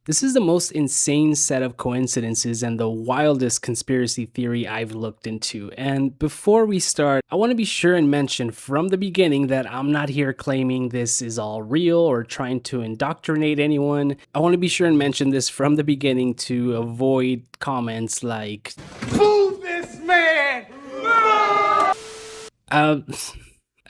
This is the most insane set of coincidences and the wildest conspiracy theory I've looked into. And before we start, I want to be sure and mention from the beginning that I'm not here claiming this is all real or trying to indoctrinate anyone. I want to be sure and mention this from the beginning to avoid comments like, Boo this man! uh,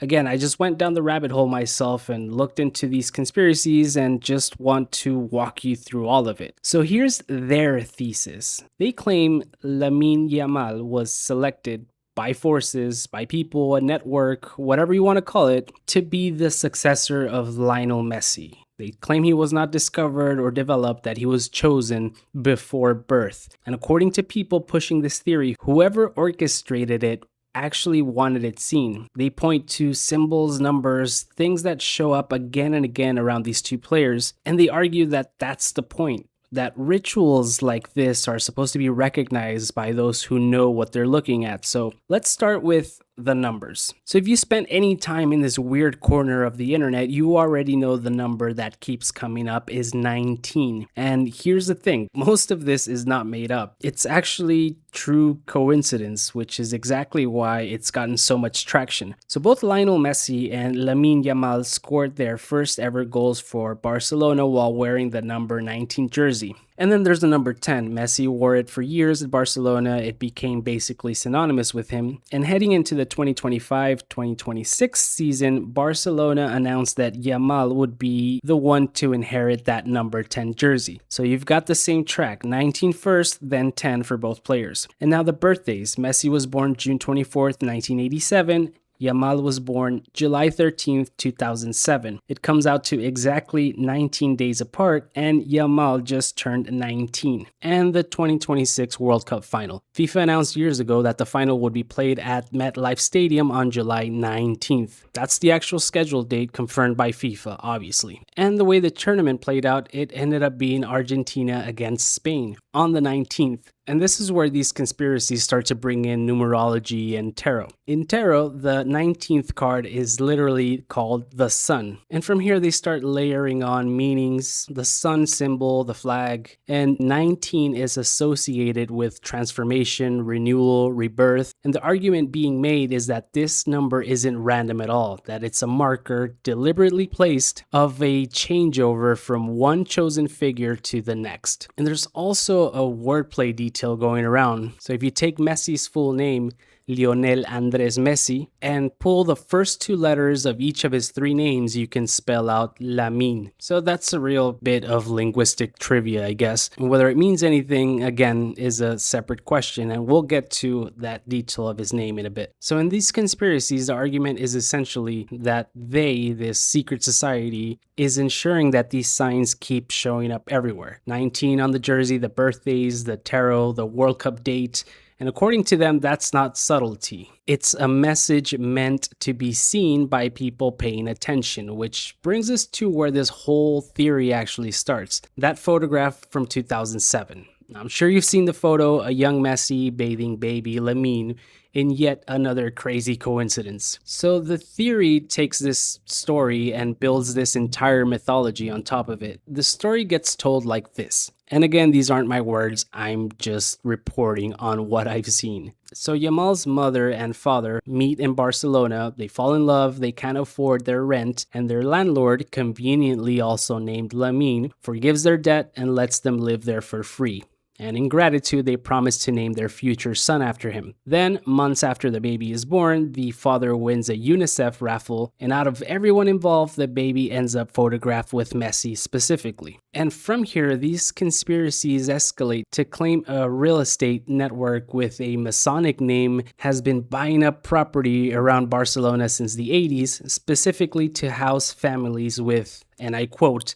Again, I just went down the rabbit hole myself and looked into these conspiracies and just want to walk you through all of it. So here's their thesis. They claim Lamine Yamal was selected by forces, by people, a network, whatever you want to call it, to be the successor of Lionel Messi. They claim he was not discovered or developed, that he was chosen before birth. And according to people pushing this theory, whoever orchestrated it actually wanted it seen. They point to symbols, numbers, things that show up again and again around these two players, and they argue that that's the point. That rituals like this are supposed to be recognized by those who know what they're looking at. So let's start with the numbers. So if you spent any time in this weird corner of the internet, you already know the number that keeps coming up is 19. And here's the thing, most of this is not made up. It's actually true coincidence, which is exactly why it's gotten so much traction. So both Lionel Messi and Lamine Yamal scored their first ever goals for Barcelona while wearing the number 19 jersey. And then there's the number 10. Messi wore it for years at Barcelona. It became basically synonymous with him. And heading into the 2025-2026 season, Barcelona announced that Yamal would be the one to inherit that number 10 jersey. So you've got the same track, 19 first, then 10 for both players. And now the birthdays. Messi was born June 24th, 1987. Yamal was born July 13th, 2007. It comes out to exactly 19 days apart, and Yamal just turned 19. And the 2026 World Cup final. FIFA announced years ago that the final would be played at MetLife Stadium on July 19th. That's the actual scheduled date confirmed by FIFA, obviously. And the way the tournament played out, it ended up being Argentina against Spain on the 19th. And this is where these conspiracies start to bring in numerology and tarot. In tarot, the 19th card is literally called the sun. And from here, they start layering on meanings, the sun symbol, the flag, and 19 is associated with transformation, renewal, rebirth. And the argument being made is that this number isn't random at all, that it's a marker deliberately placed of a changeover from one chosen figure to the next. And there's also a wordplay detail going around. So if you take Messi's full name, Lionel Andres Messi, and pull the first two letters of each of his three names, you can spell out Lamine. So that's a real bit of linguistic trivia, I guess. And whether it means anything, again, is a separate question, and we'll get to that detail of his name in a bit. So in these conspiracies, the argument is essentially that this secret society, is ensuring that these signs keep showing up everywhere. 19 on the jersey, the birthdays, the tarot, the World Cup date. And according to them, that's not subtlety. It's a message meant to be seen by people paying attention, which brings us to where this whole theory actually starts. That photograph from 2007. I'm sure you've seen the photo, a young Messi bathing baby Lamine in yet another crazy coincidence. So the theory takes this story and builds this entire mythology on top of it. The story gets told like this. And again, these aren't my words, I'm just reporting on what I've seen. So Yamal's mother and father meet in Barcelona, they fall in love, they can't afford their rent, and their landlord, conveniently also named Lamine, forgives their debt and lets them live there for free. And in gratitude, they promise to name their future son after him. Then, months after the baby is born, the father wins a UNICEF raffle, and out of everyone involved, the baby ends up photographed with Messi specifically. And from here, these conspiracies escalate to claim a real estate network with a Masonic name has been buying up property around Barcelona since the 80s, specifically to house families with, and I quote,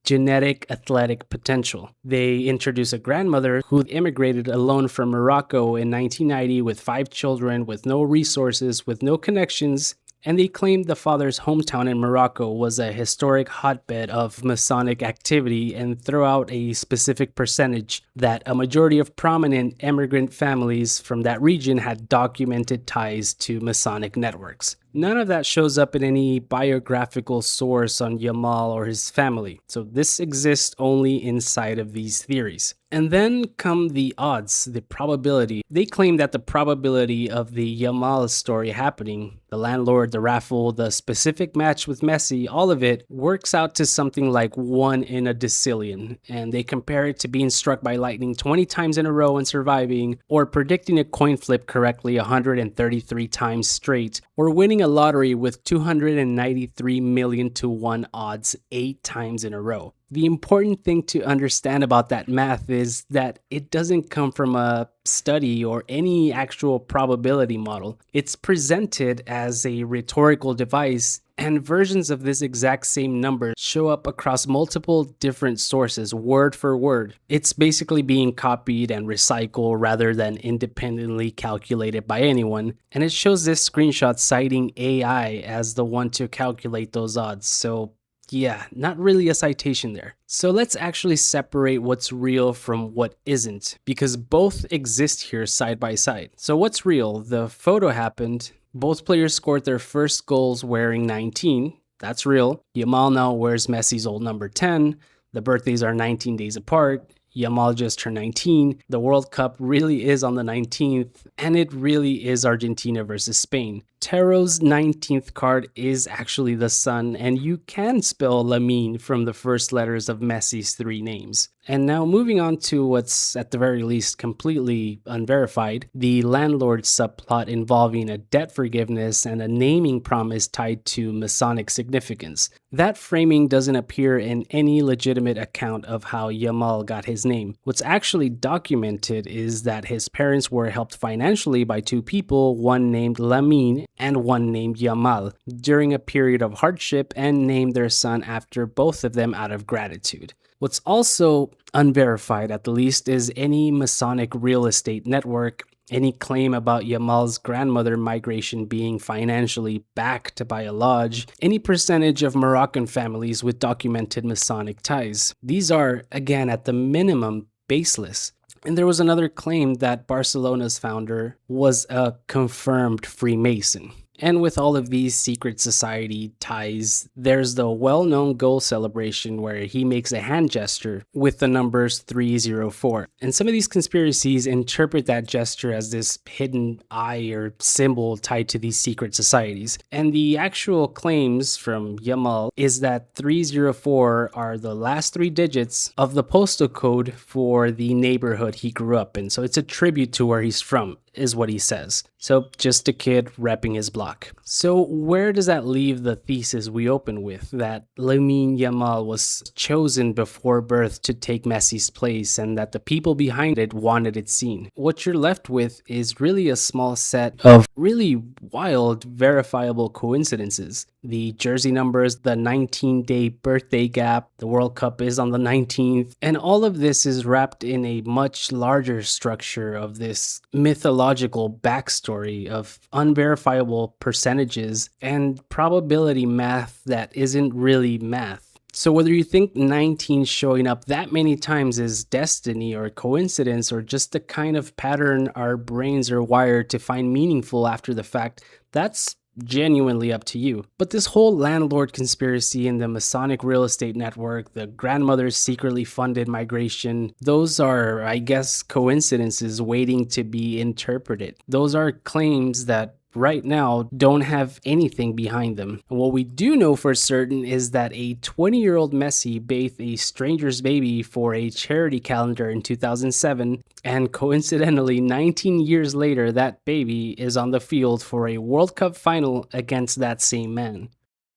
genetic athletic potential. They introduce a grandmother who immigrated alone from Morocco in 1990 with 5 children, with no resources, with no connections, and they claimed the father's hometown in Morocco was a historic hotbed of Masonic activity and throw out a specific percentage that a majority of prominent immigrant families from that region had documented ties to Masonic networks. None of that shows up in any biographical source on Yamal or his family, so this exists only inside of these theories. And then come the odds, the probability. They claim that the probability of the Yamal story happening, the landlord, the raffle, the specific match with Messi, all of it works out to something like 1 in a decillion. And they compare it to being struck by lightning 20 times in a row and surviving, or predicting a coin flip correctly 133 times straight, or winning a lottery with 293 million to 1 odds 8 times in a row. The important thing to understand about that math is that it doesn't come from a study or any actual probability model. It's presented as a rhetorical device, and versions of this exact same number show up across multiple different sources, word for word. It's basically being copied and recycled rather than independently calculated by anyone, and it shows this screenshot citing AI as the one to calculate those odds. So yeah, not really a citation there. So let's actually separate what's real from what isn't, because both exist here side by side. So what's real? The photo happened. Both players scored their first goals wearing 19. That's real. Yamal now wears Messi's old number 10. The birthdays are 19 days apart. Yamal just turned 19. The World Cup really is on the 19th, and it really is Argentina versus Spain. Tarot's 19th card is actually the sun, and you can spell Lamine from the first letters of Messi's 3 names. And now moving on to what's at the very least completely unverified, the landlord subplot involving a debt forgiveness and a naming promise tied to Masonic significance. That framing doesn't appear in any legitimate account of how Yamal got his name. What's actually documented is that his parents were helped financially by 2 people, one named Lamine and one named Yamal, during a period of hardship, and named their son after both of them out of gratitude. What's also unverified, at the least, is any Masonic real estate network, any claim about Yamal's grandmother migration being financially backed by a lodge, any percentage of Moroccan families with documented Masonic ties. These are, again, at the minimum, baseless. And there was another claim that Barcelona's founder was a confirmed Freemason. And with all of these secret society ties, there's the well-known goal celebration where he makes a hand gesture with the numbers 304. And some of these conspiracies interpret that gesture as this hidden eye or symbol tied to these secret societies. And the actual claims from Yamal is that 304 are the last 3 digits of the postal code for the neighborhood he grew up in. So it's a tribute to where he's from, is what he says. So just a kid repping his block. So where does that leave the thesis we open with, that Lamine Yamal was chosen before birth to take Messi's place and that the people behind it wanted it seen? What you're left with is really a small set of really wild, verifiable coincidences. The jersey numbers, the 19-day birthday gap, the World Cup is on the 19th, and all of this is wrapped in a much larger structure of this mythological backstory of unverifiable percentages and probability math that isn't really math. So whether you think 19 showing up that many times is destiny or coincidence or just the kind of pattern our brains are wired to find meaningful after the fact, that's genuinely up to you. But this whole landlord conspiracy and the Masonic real estate network, the grandmother's secretly funded migration, those are, I guess, coincidences waiting to be interpreted. Those are claims that right now don't have anything behind them. And what we do know for certain is that a 20-year-old Messi bathed a stranger's baby for a charity calendar in 2007, and coincidentally 19 years later that baby is on the field for a World Cup final against that same man.